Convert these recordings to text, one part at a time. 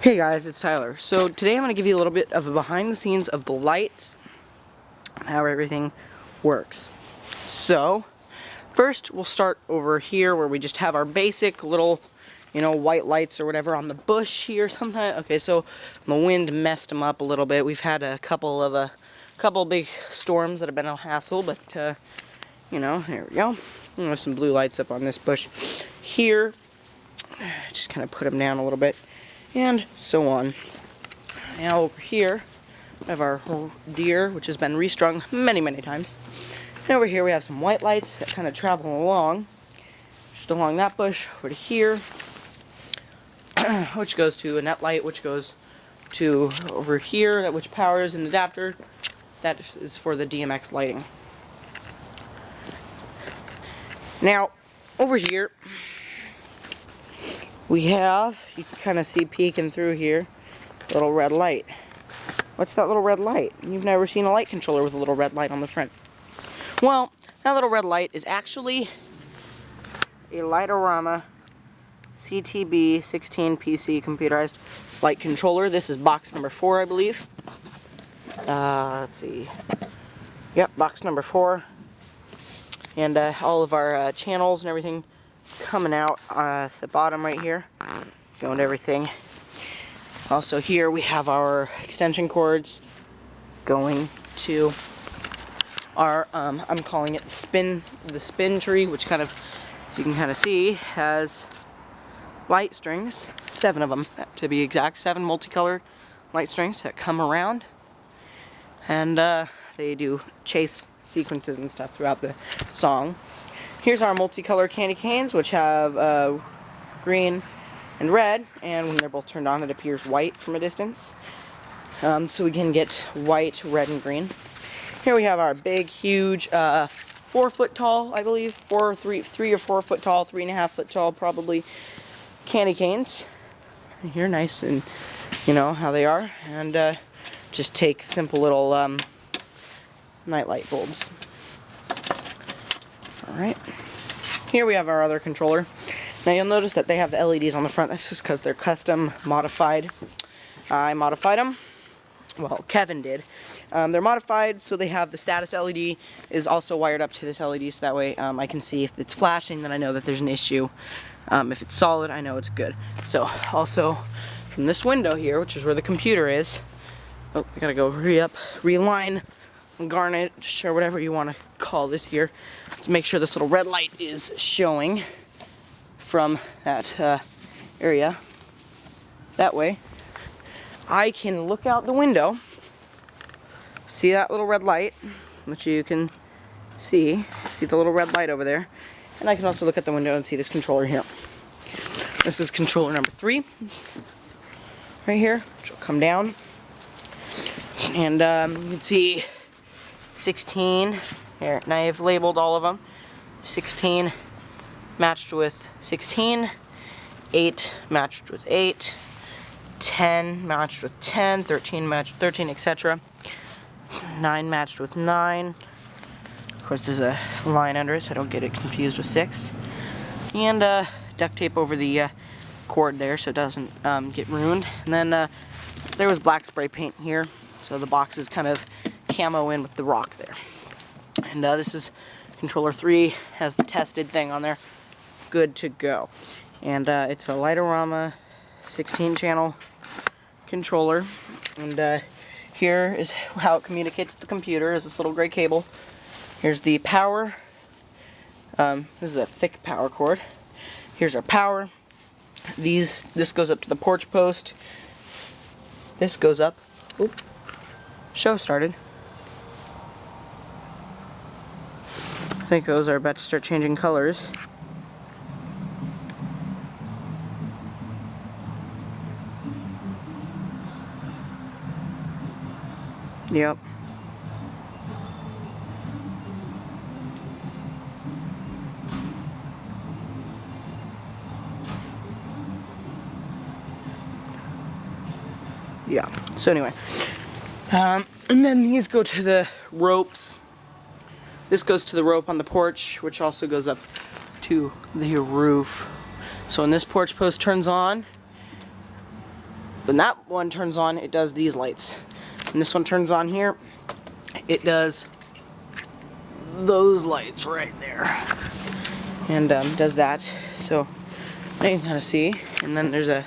Hey guys, it's Tyler. So today I'm going to give you a little bit of a behind the scenes of the lights and how everything works. So first we'll start over here where we just have our basic little, white lights or whatever on the bush here sometimes. Okay, so the wind messed them up a little bit. We've had a couple big storms that have been a hassle, but here we go. There's some blue lights up on this bush here. Just kind of put them down a little bit. And so on. Now over here, we have our deer, which has been restrung many, many times. And over here we have some white lights that kind of travel along. Just along that bush, over to here. Which goes to a net light, which goes to over here, which powers an adapter. That is for the DMX lighting. Now, over here, we have, you can kind of see peeking through here, a little red light. What's that little red light? You've never seen a light controller with a little red light on the front. Well, that little red light is actually a Lightorama CTB 16 PC computerized light controller. This is box number 4, I believe. Let's see. Yep, box number 4. And all of our channels and everything coming out at the bottom right here, going to everything. Also here we have our extension cords going to our I'm calling it the spin tree, which kind of, so you can kind of see, has light strings, 7 of them to be exact, 7 multicolored light strings that come around, and they do chase sequences and stuff throughout the song. Here's our multicolored candy canes, which have green and red, and when they're both turned on, it appears white from a distance. So we can get white, red, and green. Here we have our big, huge, 4-foot tall, I believe, 3 or 4 foot tall, 3.5 foot tall, probably, candy canes. Here, nice, and you know how they are. And just take simple little nightlight bulbs. Alright, here we have our other controller. Now you'll notice that they have the LEDs on the front. That's just because they're custom modified. I modified them. Well, Kevin did. They're modified, so they have the status LED is also wired up to this LED, so that way I can see if it's flashing, then I know that there's an issue. If it's solid, I know it's good. So, also, from this window here, which is where the computer is, oh, I gotta go reline, garnish, or whatever you want to call this here, to make sure this little red light is showing from that area. That way I can look out the window, see that little red light, which you can see the little red light over there, and I can also look at the window and see this controller here. This is controller number 3 right here, which will come down, and you can see 16 here. Now I've labeled all of them. 16 matched with 16, 8 matched with 8, 10 matched with 10, 13 matched with 13, etc. 9 matched with 9. Of course, there's a line under it, so I don't get it confused with 6. And duct tape over the cord there so it doesn't get ruined. And then there was black spray paint here, so the box is kind of camo in with the rock there. And this is controller 3, has the tested thing on there, good to go. And it's a Lightorama 16 channel controller, and here is how it communicates to the computer, is this little gray cable. Here's the power. This is a thick power cord. Here's our power. This goes up to the porch post. This goes up. Oop. Show started. I think those are about to start changing colors. Yep. Yeah. So anyway, and then these go to the ropes. This goes to the rope on the porch, which also goes up to the roof. So when this porch post turns on, When that one turns on, it does these lights. And this one turns on here, it does those lights right there. And does that. So now you can kind of see. And then there's a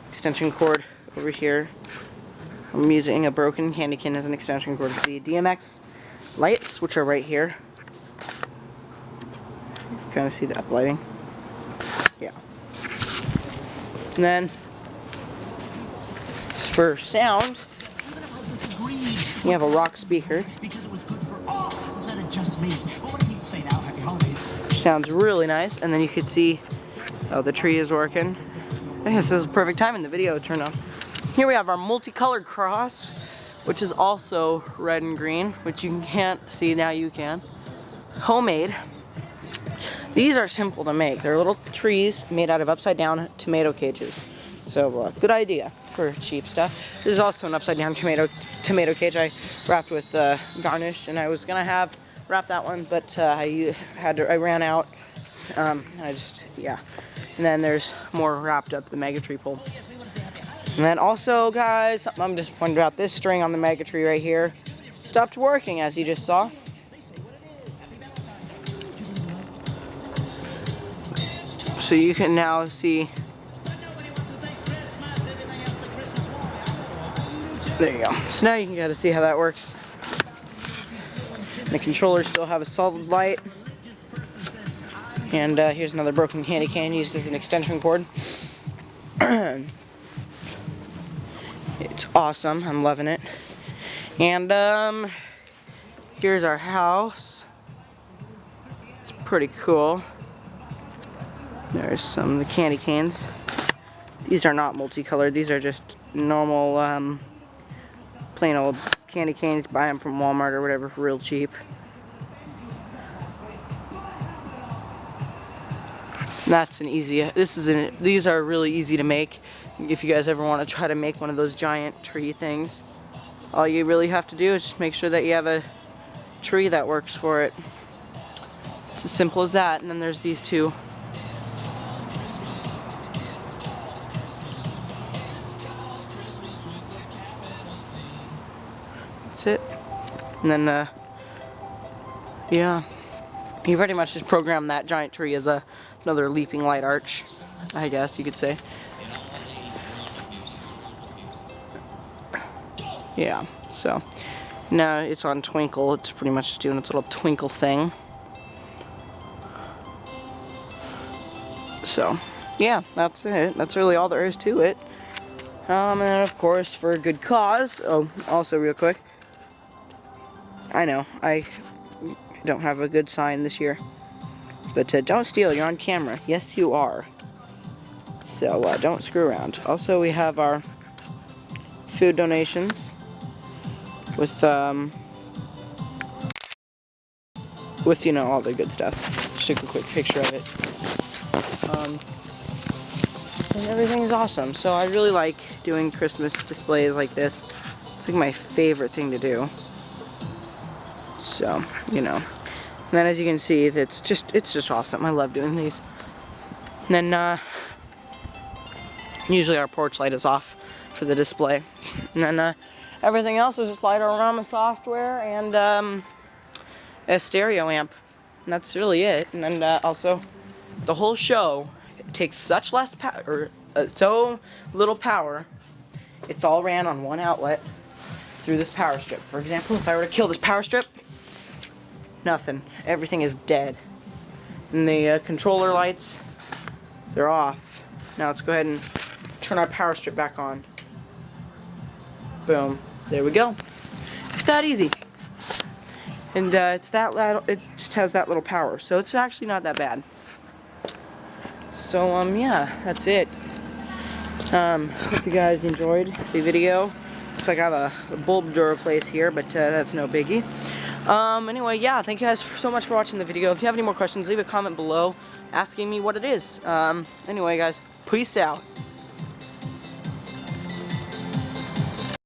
extension cord over here. I'm using a broken candy cane as an extension cord for the DMX lights, which are right here. You can kind of see that lighting. Yeah. And then for sound, you have a rock speaker. Sounds really nice. And then you can see, oh, the tree is working. I guess this is perfect time in the video to turn on. Here we have our multicolored cross, which is also red and green, which you can't see, now you can. Homemade. These are simple to make. They're little trees made out of upside down tomato cages. So good idea for cheap stuff. This is also an upside down tomato cage I wrapped with garnish, and I was gonna wrap that one, but I ran out. Yeah. And then there's more wrapped up the mega tree pole. And then also, guys, something I'm disappointed about, this string on the mega tree right here stopped working, as you just saw. So you can now see. There you go. So now you can kind of see how that works. The controllers still have a solid light. And here's another broken candy cane used as an extension cord. It's awesome. I'm loving it. And here's our house. It's pretty cool. There's some of the candy canes. These are not multicolored. These are just normal, plain old candy canes. Buy them from Walmart or whatever for real cheap. That's an easy. These are really easy to make. If you guys ever want to try to make one of those giant tree things, all you really have to do is just make sure that you have a tree that works for it. It's as simple as that. And then there's these two. That's it. And then yeah, you pretty much just program that giant tree as another leaping light arch, I guess you could say. Yeah, so now it's on twinkle. It's pretty much just doing its little twinkle thing. So yeah, that's it. That's really all there is to it. And of course, for a good cause. Oh, also real quick, I know I don't have a good sign this year, but don't steal. You're on camera. Yes, you are. So don't screw around. Also, we have our food donations with you know, all the good stuff. Just took a quick picture of it. And everything's awesome. So I really like doing Christmas displays like this. It's like my favorite thing to do. So, you know. And then as you can see, it's just awesome. I love doing these. And then usually our porch light is off for the display. And then everything else is just light-o-rama software and a stereo amp. And that's really it. And then also the whole show takes such less power, so little power. It's all ran on one outlet through this power strip. For example, if I were to kill this power strip, nothing. Everything is dead. And the controller lights, they're off. Now let's go ahead and turn our power strip back on. Boom. There we go. It's that easy. And it's that loud, it just has that little power. So it's actually not that bad. So yeah, that's it. Hope you guys enjoyed the video. Looks like I have a bulb to replace here, but that's no biggie. Anyway, yeah, thank you guys so much for watching the video. If you have any more questions, leave a comment below asking me what it is. Anyway, guys, peace out.